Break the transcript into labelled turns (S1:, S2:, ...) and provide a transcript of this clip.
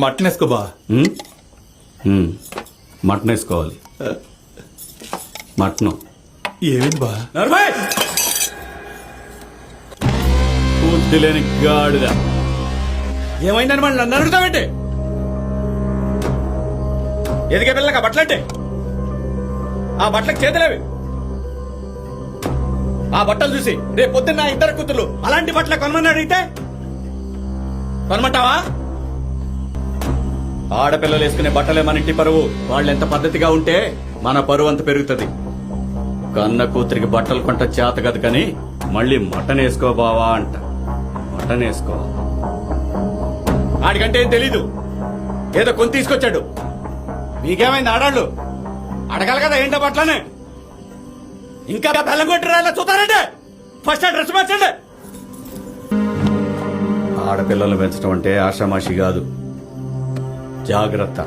S1: Mutton వేసుకో బా.
S2: Mutton వేసుకోవాలి. మటన్
S1: ఏమైంది బా?
S2: బుద్ధి లేని గాడిద.
S3: ఏమైందని మళ్ళీ నన్ను అడుగుతావేంటి? ఎదిగే పిల్లగా బట్టలంటే ఆ బట్టలకు చేతులేవి. ఆ బట్టలు చూసి రేపు పొద్దున్న ఇద్దరు కూతురు అలాంటి బట్టలు కొనమని అడిగితే కొనమంటావా? ఆడపిల్లలు వేసుకునే బట్టలే మన ఇంటి పరువు. వాళ్ళు ఎంత పద్ధతిగా ఉంటే మన పరువు అంత పెరుగుతుంది. కన్న కూతురికి బట్టలు కొంట చేత కదు కానీ మళ్ళీ మటన్ వేసుకో బావా అంట. మటన్ వేసుకో. ఆడికంటే ఏం తెలీదు, ఏదో కొని తీసుకొచ్చాడు. మీకేమైంది ఆడాళ్ళు? అడగాలి కదా ఏంటో బట్టలనే. ఇంకా బెల్లం కొట్టిరా చూతారంటే ఫస్ట్ డ్రెస్ మార్చండి. ఆడపిల్లలు పెంచడం అంటే ఆషామాషి కాదు. జాగ్రత్త.